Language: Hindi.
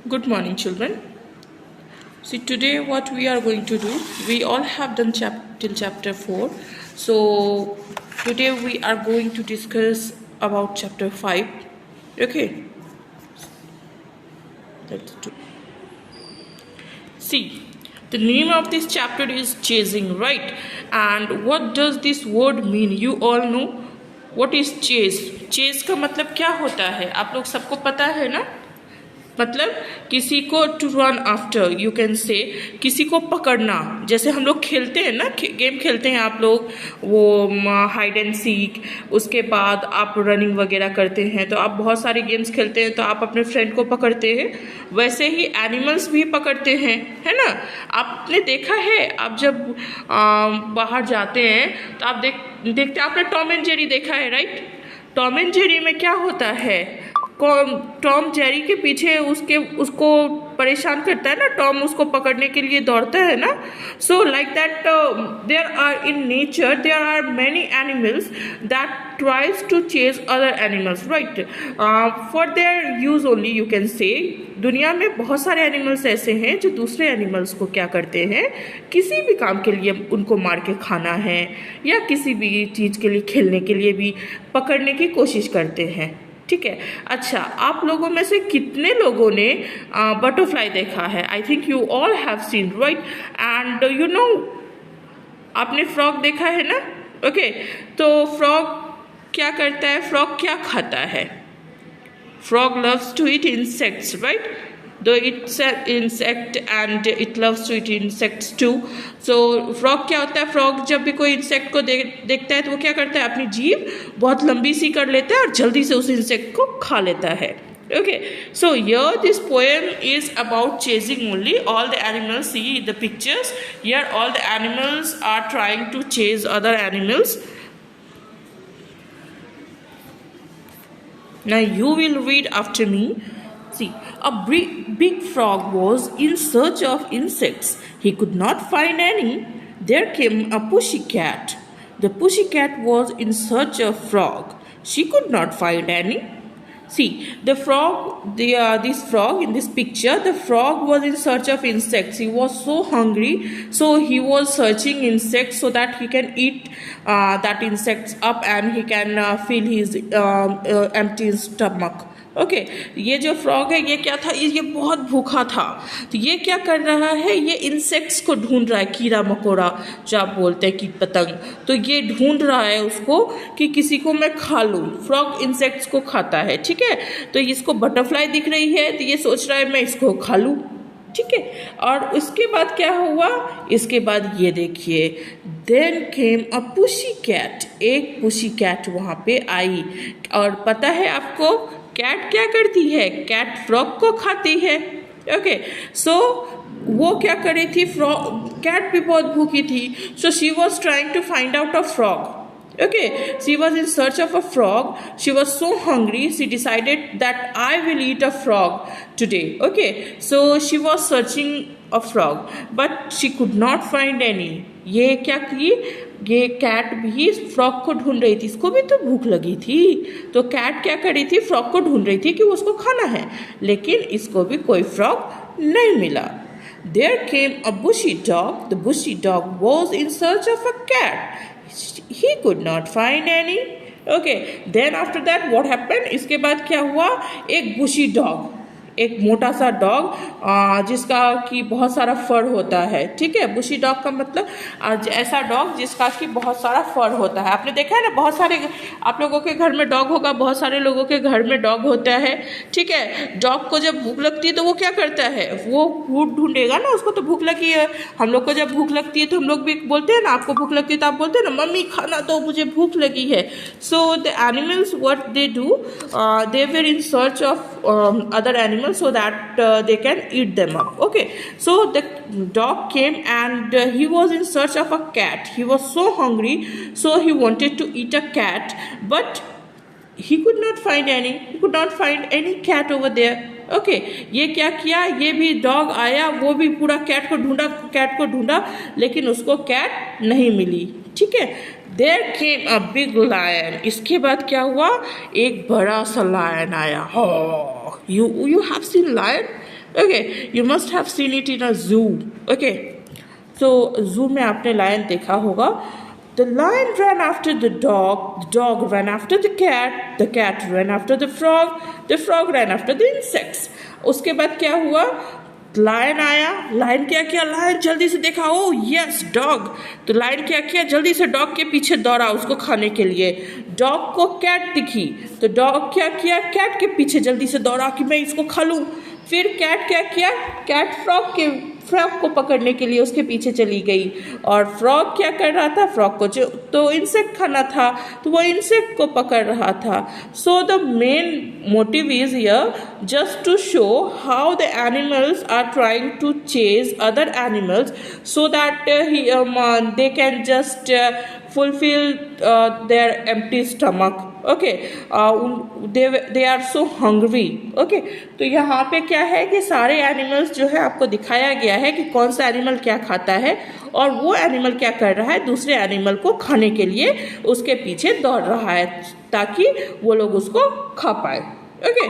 Good morning, children. See, today what we are going to do, we all have done till chapter 4. So, today we are going to discuss about chapter 5. Okay. Let's do. See, the name of this chapter is chasing, right? And what does this word mean? You all know what is chase? Chase का मतलब क्या होता है? आप लोग सबको पता है ना? मतलब किसी को to run after, you can say किसी को पकड़ना। जैसे हम लोग खेलते हैं ना, गेम खेलते हैं आप लोग, वो हाइड एंड सीक, उसके बाद आप रनिंग वगैरह करते हैं, तो आप बहुत सारे गेम्स खेलते हैं, तो आप अपने फ्रेंड को पकड़ते हैं। वैसे ही एनिमल्स भी पकड़ते हैं, है ना। आपने देखा है, आप जब बाहर जाते हैं तो आप देखते आपने टॉम एंड जेरी देखा है, राइट। टॉम एंड जेरी में क्या होता है, टॉम जेरी के पीछे उसको परेशान करता है ना, टॉम उसको पकड़ने के लिए दौड़ता है ना। So like that there are in nature there are many animals that tries to chase other animals, right, for their use only, you can say. दुनिया में बहुत सारे एनिमल्स ऐसे हैं जो दूसरे एनिमल्स को क्या करते हैं, किसी भी काम के लिए उनको मार के खाना है या किसी भी चीज़ के लिए, खेलने के लिए भी पकड़ने की कोशिश करते हैं, ठीक है। अच्छा, आप लोगों में से कितने लोगों ने बटरफ्लाई देखा है? I think you all have seen, right. And you know, आपने फ्रॉग देखा है ना, ओके। तो फ्रॉग क्या करता है, फ्रॉग क्या खाता है? Frog loves to eat insects, right. Though it's an insect and it loves to eat insects too. So frog क्या होता है, frog जब भी कोई इंसेक्ट को देखता है तो वो क्या करता है, अपनी जीभ बहुत लंबी सी कर लेता है और जल्दी से उस इंसेक्ट को खा लेता है। Okay, so here this poem is about chasing only. All the animals, see the pictures here, all the animals are trying to chase other animals. Now you will read after me. See, a big frog was in search of insects. He could not find any. There came a pussycat. The pussycat was in search of frog. She could not find any. See, the frog, this frog in this picture, the frog was in search of insects. He was so hungry, so he was searching insects so that he can eat that insects up and he can fill his empty stomach. Okay, ये जो फ्रॉग है ये क्या था, ये बहुत भूखा था, तो ये क्या कर रहा है, ये इंसेक्ट्स को ढूंढ रहा है, कीड़ा मकोड़ा जो आप बोलते हैं, कीट पतंग। तो ये ढूंढ रहा है उसको कि किसी को मैं खा लूँ। फ्रॉग इंसेक्ट्स को खाता है, ठीक है। तो इसको बटरफ्लाई दिख रही है तो ये सोच रहा है मैं इसको खा लूँ, ठीक है। और उसके बाद क्या हुआ, इसके बाद ये देखिए, देन केम अ पुशी कैट, एक पुशी कैट वहाँ पे आई। और पता है आपको कैट क्या करती है, कैट फ्रॉग को खाती है, ओके। सो वो क्या कर रही थी, कैट भी बहुत भूखी थी, so she was trying to find out a frog, okay, she was in search of a frog. She was so hungry, she decided that I will eat a frog today, okay. So she was searching a frog but she could not find any. ये क्या की, ये कैट भी फ्रॉग को ढूंढ रही थी, इसको भी तो भूख लगी थी, तो कैट क्या कर रही थी, फ्रॉग को ढूंढ रही थी कि उसको खाना है, लेकिन इसको भी कोई फ्रॉग नहीं मिला। There came a bushy dog. The bushy dog was in search of a cat. He could not find any. Okay, then after that what happened, इसके बाद क्या हुआ, एक बुशी डॉग, एक मोटा सा डॉग जिसका कि बहुत सारा फर होता है, ठीक है। बुशी डॉग का मतलब ऐसा डॉग जिसका कि बहुत सारा फर होता है। आपने देखा है ना, बहुत सारे आप लोगों के घर में डॉग होगा, बहुत सारे लोगों के घर में डॉग होता है, ठीक है। डॉग को जब भूख लगती है तो वो क्या करता है, वो फूड ढूंढेगा ना, उसको तो भूख लगी है। हम लोग को जब भूख लगती है तो हम लोग भी बोलते हैं ना, आपको भूख लगती है तो आप बोलते हैं ना, मम्मी खाना दो, मुझे भूख लगी है। So the animals what they do, they were in search of other animals so that they can eat them up, okay. So the dog came and he was in search of a cat. He was so hungry, so he wanted to eat a cat but he could not find any. He could not find any cat over there, okay. ये क्या किया, ये भी डॉग आया, वो भी पूरा कैट को ढूंढा लेकिन उसको कैट नहीं मिली, ठीक है। There came a big lion, इसके बाद क्या हुआ, एक बड़ा सा लायन आया। You have seen lion, Okay, you must have seen it in a zoo. Okay, so zoo में आपने lion देखा होगा. The lion ran after the dog ran after the cat ran after the frog ran after the insects. उसके बाद क्या हुआ? लायन आया. लायन क्या किया? लायन जल्दी से देखा, ओ यस डॉग. तो लायन क्या किया? जल्दी से डॉग के पीछे दौड़ा उसको खाने के लिए. डॉग को कैट दिखी तो डॉग क्या किया? कैट के पीछे जल्दी से दौड़ा कि मैं इसको खा लूं. फिर कैट क्या किया? कैट फ्रॉग को पकड़ने के लिए उसके पीछे चली गई. और फ्रॉग क्या कर रहा था? फ्रॉग को जो तो इंसेक्ट खाना था तो वो इंसेक्ट को पकड़ रहा था. So the main motive is here just to show how the animals are trying to chase other animals so that they can just fulfill their empty stomach. Okay, they are so hungry. Okay, तो यहाँ पे क्या है कि सारे एनिमल्स जो है आपको दिखाया गया है कि कौन सा एनिमल क्या खाता है और वो एनिमल क्या कर रहा है, दूसरे एनिमल को खाने के लिए उसके पीछे दौड़ रहा है ताकि वो लोग उसको खा पाए. ओके